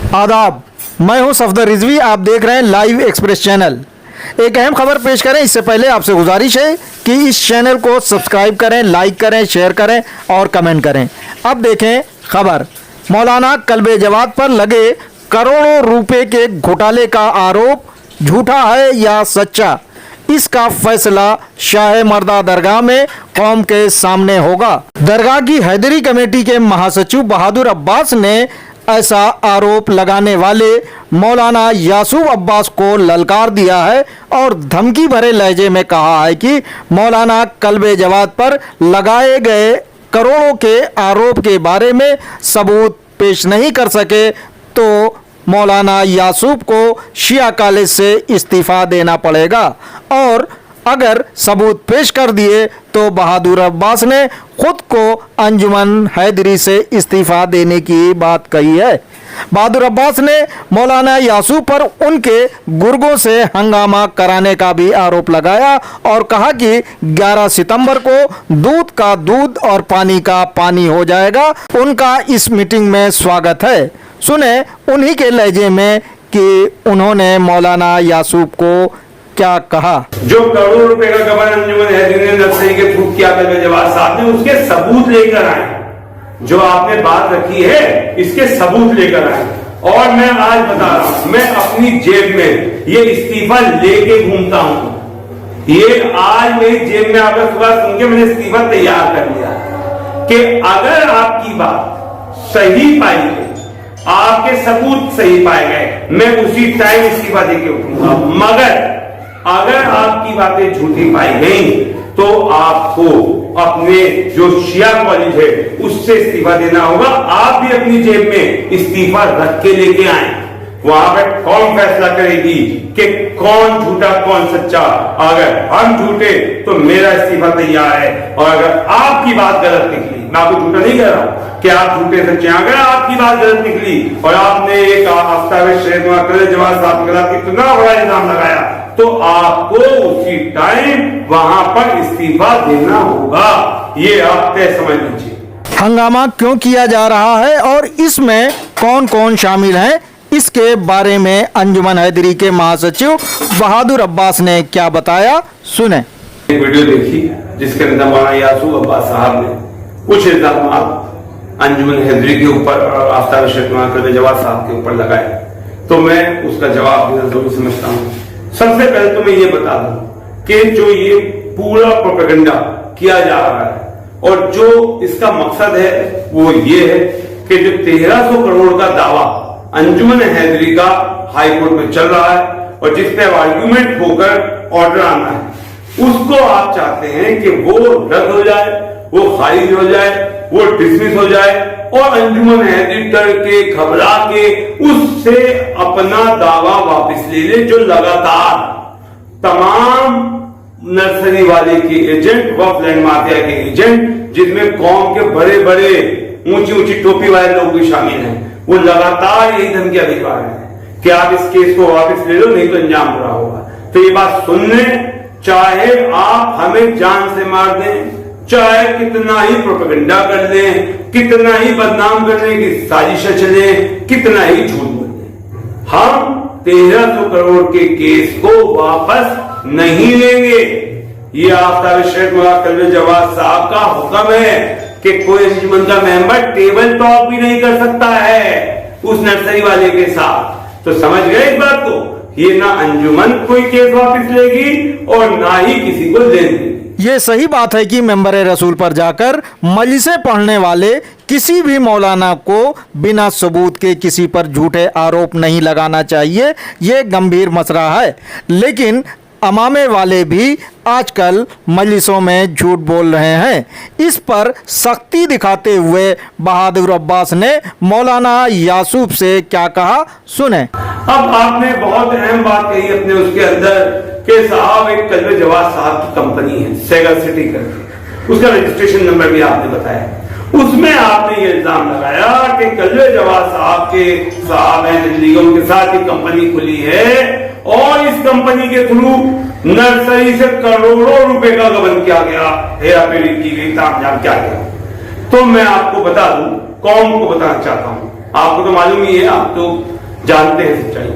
आदाब, मैं हूं सफदर रिजवी। आप देख रहे हैं लाइव एक्सप्रेस चैनल। एक अहम खबर पेश करें इससे पहले आपसे गुजारिश है कि इस चैनल को सब्सक्राइब करें, लाइक करें, शेयर करें और कमेंट करें। अब देखें खबर। मौलाना कल्बे जवाद पर लगे करोड़ों रुपए के घोटाले का आरोप झूठा है या सच्चा, इसका फैसला शाह मर्दा दरगाह में कौम के सामने होगा। दरगाह की हैदरी कमेटी के महासचिव बहादुर अब्बास ने ऐसा आरोप लगाने वाले मौलाना यासूब अब्बास को ललकार दिया है और धमकी भरे लहजे में कहा है कि मौलाना कल्बे जवाद पर लगाए गए करोड़ों के आरोप के बारे में सबूत पेश नहीं कर सके तो मौलाना यासूब को शिया कॉलेज से इस्तीफा देना पड़ेगा, और अगर सबूत पेश कर दिए तो बहादुर अब्बास ने खुद को अंजुमन हैदरी से इस्तीफा देने की बात कही है। बहादुर अब्बास ने मौलाना यासूब पर उनके गुर्गों से हंगामा कराने का भी आरोप लगाया और कहा कि 11 सितंबर को दूध का दूध और पानी का पानी हो जाएगा। उनका इस मीटिंग में स्वागत है। सुने उन्हीं के लहजे में कि उन्होंने मौलाना यासूब को क्या कहा। जो करोड़ों रुपए का गबन अंजुमन हैदरी ने नर्सरी के थ्रू किया कल्बे जवाद साहब ने, उसके सबूत लेकर आए। जो आपने बात रखी है इसके सबूत लेकर आए। और मैं आज बता रहा हूं, मैं अपनी जेब में ये इस्तीफा लेके घूमता हूं। ये आज मेरी जेब में आपका सुबह सुन के मैंने इस्तीफा तैयार कर लिया कि अगर आपकी बात सही पाई गई, आपके सबूत सही पाए गए, मैं उसी टाइम इस्तीफा देके उठूंगा। मगर अगर आपकी बातें झूठी पाई गई तो आपको अपने जो शिया कॉलेज है उससे इस्तीफा देना होगा। आप भी अपनी जेब में इस्तीफा रख के लेके आए। वहां पर कौन फैसला करेगी कि कौन झूठा कौन सच्चा। अगर हम झूठे तो मेरा इस्तीफा तैयार है, और अगर आपकी बात गलत निकली, मैं आपको झूठा नहीं कह रहा हूं कि आप झूठे सच्चे, अगर आपकी बात गलत निकली और आपने एक आफ्ताब शेख जवाद साहब के खिलाफ इतना बड़ा इल्जाम लगाया तो आपको उसी टाइम वहां पर इस्तीफा देना होगा। ये आप तय समझ लीजिए। हंगामा क्यों किया जा रहा है और इसमें कौन कौन शामिल है, इसके बारे में अंजुमन हैदरी के महासचिव बहादुर अब्बास ने क्या बताया, सुने। एक वीडियो देखी जिसके अंदर मौलाना यासूब अब्बास साहब ने कुछ इल्जाम अंजुमन हैदरी के ऊपर और आफ्ताब शेख जवाद साहब के ऊपर लगाए, तो मैं उसका जवाब देना जरूरी समझता हूँ। सबसे पहले तो मैं ये बता दूं कि जो ये पूरा प्रोपेगेंडा किया जा रहा है और जो इसका मकसद है वो ये है कि जो 1300 करोड़ का दावा अंजुमन हैदरी का हाई कोर्ट में चल रहा है और जिस पे आर्ग्यूमेंट होकर ऑर्डर आना है, उसको आप चाहते हैं कि वो रद्द हो जाए, वो खारिज हो जाए, वो डिसमिस हो जाए और अंजुमन हैदरी डर के घबरा के उससे अपना दावा वापस ले ले। जो लगातार तमाम नर्सरी वाले के एजेंट, वक्फ लैंड माफिया के एजेंट, जिसमें कौम के बड़े बड़े ऊंची ऊंची टोपी वाले लोग भी शामिल हैं, वो लगातार यही धमकियां भिजवा रहे हैं कि आप इस केस को वापस ले लो, नहीं तो अंजाम बुरा होगा। तो ये बात सुनने, चाहे आप हमें जान से मार दें, चाहे कितना ही प्रोपेगेंडा कर लें, कितना ही बदनाम करने की साजिशें चले, कितना ही झूठ बोले, हम 1300 करोड़ के केस को वापस नहीं लेंगे। ये आफ्ताब शेख कल्बे जवाद साहब का हुक्म है कि कोई अंजुमन का मेंबर टेबल टॉक भी नहीं कर सकता है उस नर्सरी वाले के साथ। तो समझ गए इस बात को। ये ना अंजुमन कोई केस वापस लेगी और ना ही किसी को लेने देगी। ये सही बात है कि मेंबर रसूल पर जाकर मजलिसें पढ़ने वाले किसी भी मौलाना को बिना सबूत के किसी पर झूठे आरोप नहीं लगाना चाहिए। ये गंभीर मसला है, लेकिन अमामे वाले भी आजकल मजलिसों में झूठ बोल रहे हैं। इस पर सख्ती दिखाते हुए बहादुर अब्बास ने मौलाना यासूब से क्या कहा, सुने। अब आपने बहुत अहम बात कही अपने उसके अंदर कि साहब एक कल्बे जवाद साहब की कंपनी है सेगा सिटी करके, उसका रजिस्ट्रेशन नंबर भी आपने बताया। उसमें आपने ये इल्जाम लगाया कि कल्बे जवाद साहब हैं दिल्ली, उनके साथ ही कंपनी खुली है और इस कंपनी के थ्रू नर्सरी से करोड़ों रुपए का गबन किया गया, हेरा फेरी की गई, तामझाम किया गया। तो मैं आपको बता दूं, कौम को बताना चाहता हूं, आपको तो मालूम ही है, आप तो जानते हैं सच्चाई।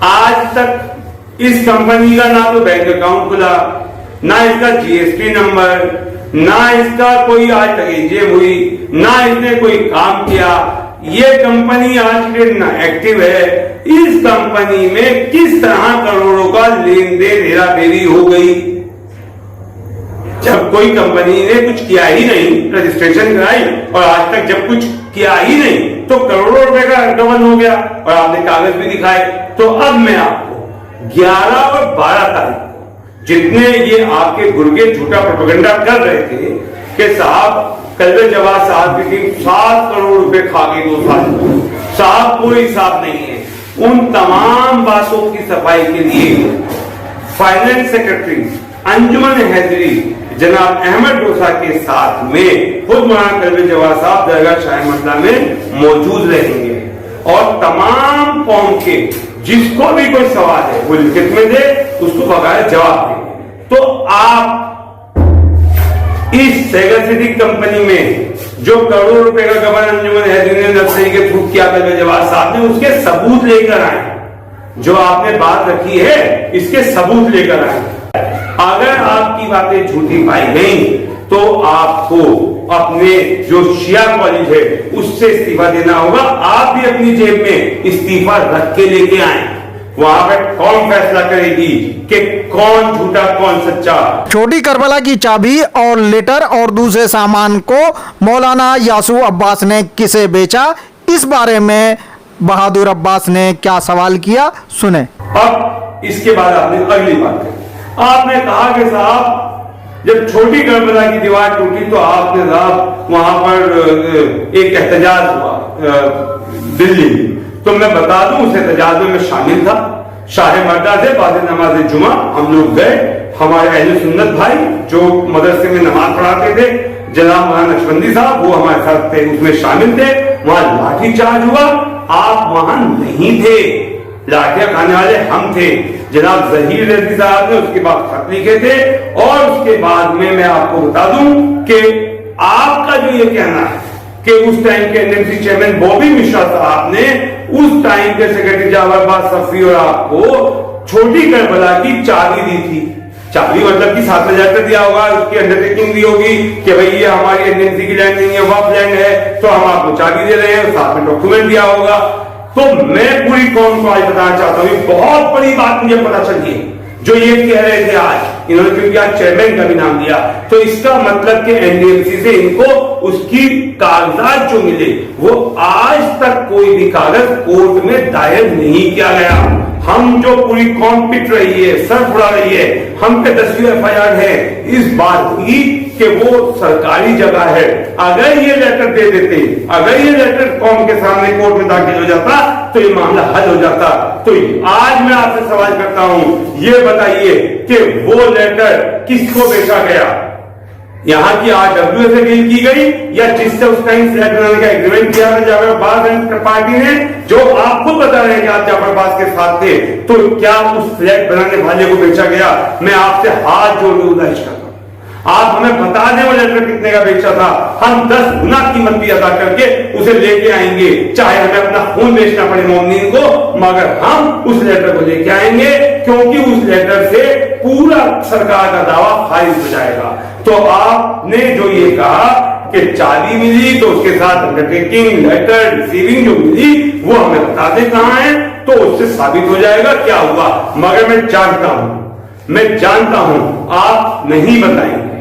आज तक इस कंपनी का ना तो बैंक अकाउंट खुला, ना इसका जीएसटी नंबर, ना इसका कोई आज तक एजेम हुई, ना इसने कोई काम किया। ये कंपनी आज के दिन एक्टिव है। इस कंपनी में किस तरह करोड़ों का लेन देन हेरा फेरी हो गई? जब कोई कंपनी ने कुछ किया ही नहीं, रजिस्ट्रेशन कराई और आज तक जब कुछ किया ही नहीं, तो करोड़ों रुपए का गबन हो गया और आपने कागज भी दिखाए। तो अब मैं आपको 11 और 12 तारीख को जितने ये आपके गुर्गे झूठा प्रोपेगेंडा कर रहे थे कि साहब कलवे जवाब साहब की टीम 7 करोड़ रुपए खा गई 2 साल में, साहब कोई हिसाब नहीं है, उन तमाम बातों की सफाई के लिए फाइनेंस सेक्रेटरी अंजुमन हैदरी जनाब अहमद डोसा के साथ में खुद मौलाना कलवे जवाब साहब दरगाह शाही मसला में मौजूद रहेंगे और तमाम कौम के जिसको भी कोई सवाल है वो लिखित में दे, उसको बकाया जवाब देंगे। तो आप इस सेगर सिटी कंपनी में जो करोड़ों रुपए का गबन अंजुमन हैदरी ने नर्सरी के थ्रू किया कलवे जवाब साहब ने, उसके सबूत लेकर आए। जो आपने बात रखी है इसके सबूत लेकर आए। अगर आपकी बातें झूठी पाई गई तो आपको अपने जो शिया कॉलेज है उससे इस्तीफा देना होगा। आप भी अपनी जेब में इस्तीफा रख के लेके आए। वहां पर कौन फैसला करेगी कि कौन झूठा कौन सच्चा। छोटी करबला की चाबी और लेटर और दूसरे सामान को मौलाना यासू अब्बास ने किसे बेचा, इस बारे में बहादुर अब्बास ने क्या सवाल किया, सुने। अब इसके बाद आपने अगली बात कही। आपने कहा कि साहब जब छोटी करबला की दीवार टूटी तो आपने साहब वहां पर एक एहतजाज हुआ दिल्ली में। तो मैं बता दूं उस एहतजाज में मैं शामिल था। शाह मर्दा से बाद नमाज जुमा हम लोग गए। हमारे अहले सुन्नत भाई जो मदरसे में नमाज पढ़ाते थे जनाब मौलाना नक्शबंदी साहब, वो हमारे साथ थे, उसमें शामिल थे। वहां लाठीचार्ज हुआ, आप वहां नहीं थे, लाठियां खाने वाले हम थे। जनाब जहीर रजी साहब ने उसके बाद खत लिखे थे और उसके बाद में मैं आपको बता दूं कि आपका जो ये कहना है कि उस टाइम के एनएमसी चेयरमैन बॉबी मिश्रा साहब ने उस टाइम के सेक्रेटरी जावरबाज सफी और आपको छोटी करबला की चाबी दी थी। चाबी मतलब कि 7,000 दिया होगा, उसकी अंडरटेकिंग दी होगी कि भाई ये हमारी एनएमसी की लैंड नहीं है, वक्फ लैंड है, तो हम आपको चाबी दे रहे हैं, साथ में डॉक्यूमेंट दिया होगा। तो मैं पूरी कौम को आज बताना चाहता हूं, बहुत बड़ी बात मुझे पता चली है जो ये कह रहे थे आज इन्होंने, क्योंकि आज चेयरमैन का भी नाम दिया, तो इसका मतलब कि एनडीएमसी से इनको उसकी कागजात जो मिले वो आज तक कोई भी कागज कोर्ट में दायर नहीं किया गया। हम जो पूरी कौम पिट रही है, सर फुड़ा रही है, हम पे 10 एफआईआर है इस बात की कि वो सरकारी जगह है। अगर ये लेटर दे देते, अगर ये लेटर कौम के सामने कोर्ट में दाखिल हो जाता तो ये मामला हल हो जाता। तो आज मैं आपसे सवाल करता हूं, ये बताइए कि वो लेटर किसको बेचा गया? यहां की आरडब्ल्यू से डील की गई या जिससे उस टाइम फ्लैट बनाने का एग्रीमेंट किया था जाफराबाद पार्टी ने, जो आप खुद बता रहे हैं कि आप जाफराबाद के साथ थे, तो क्या उस फ्लैट बनाने वाले को बेचा गया? मैं आपसे हाथ जोड़ के गुजारिश करता हूं, आप हमें बता दें वो लेटर कितने का बेचा था। हम 10 गुना कीमत भी अदा करके उसे लेके आएंगे, चाहे हमें अपना खून बेचना पड़े मोमिन को, मगर हम उस लेटर को लेके आएंगे, क्योंकि उस लेटर से पूरा सरकार का दावा खारिज हो जाएगा। तो आपने जो ये कहा कि चाबी मिली तो उसके साथ अंडरटेकिंग लेटर रिसीविंग जो मिली वो हमें बता दें कहां है, तो उससे साबित हो जाएगा क्या हुआ। मगर मैं जानता हूं आप नहीं बताएंगे।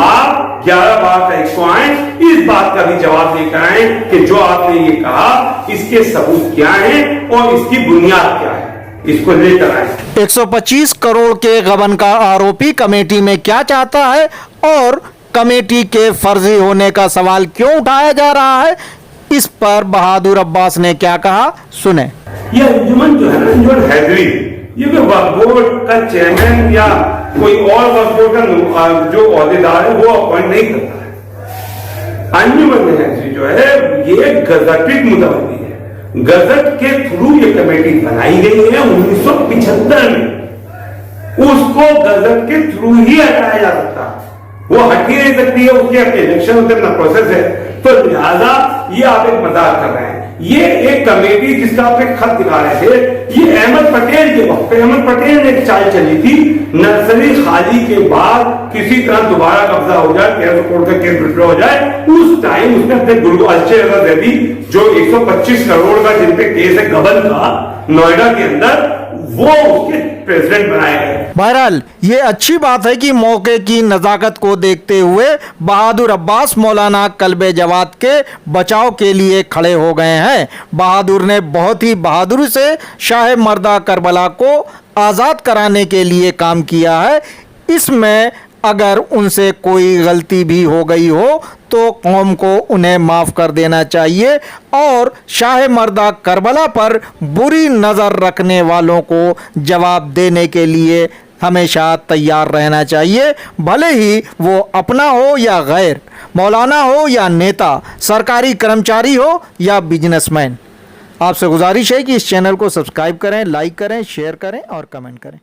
आप 11-12 तारीख को आए, इस बात का भी जवाब देकर आए कि जो आपने ये कहा इसके सबूत क्या हैं और इसकी बुनियाद क्या है, इसको लेकर आए। 125 करोड़ के गबन का आरोपी कमेटी में क्या चाहता है और कमेटी के फर्जी होने का सवाल क्यों उठाया जा रहा है, इस पर बहादुर अब्बास ने क्या कहा, सुने। यह अंजुमन जो है ना, अंजुमन हैदरी, ये कोई वक्फ बोर्ड का चेयरमैन या कोई और वक्फ बोर्ड का जो ओहदेदार है वो अपॉइंट नहीं करता है। अंजुमन हैदरी जो है ये गजटेड मुतवल्ली है, गजट के थ्रू ये कमेटी बनाई गई है 1975 में। उसको गजट के थ्रू ही हटाया जा सकता है, वो हट ही नहीं सकती है, उसके अपने इलेक्शन होते अपना प्रोसेस है। तो लिहाजा ये आप एक मजाक कर रहे हैं। ये एक कमेटी जिसका आप एक खत दिखा रहे थे, ये अहमद पटेल के वक्त पे अहमद पटेल ने एक चाल चली थी, नर्सरी खाली के बाद किसी तरह दोबारा कब्जा हो जाए, 1300 करोड़ का केस विड्रॉ हो जाए, उस टाइम उसने अपने गुरु अच्छे दे दी, जो 125 करोड़ का जिन पे केस है गबन का नोएडा के अंदर, वो उसके प्रेसिडेंट बनाए गए। बहरहाल ये अच्छी बात है कि मौके की नज़ाकत को देखते हुए बहादुर अब्बास मौलाना कल्बे जवाद के बचाव के लिए खड़े हो गए हैं। बहादुर ने बहुत ही बहादुरी से शाह मर्दा करबला को आज़ाद कराने के लिए काम किया है। इसमें अगर उनसे कोई गलती भी हो गई हो तो कौम को उन्हें माफ़ कर देना चाहिए और शाह मर्दा करबला पर बुरी नज़र रखने वालों को जवाब देने के लिए हमेशा तैयार रहना चाहिए, भले ही वो अपना हो या गैर, मौलाना हो या नेता, सरकारी कर्मचारी हो या बिजनेसमैन। आपसे गुजारिश है कि इस चैनल को सब्सक्राइब करें, लाइक करें, शेयर करें और कमेंट करें।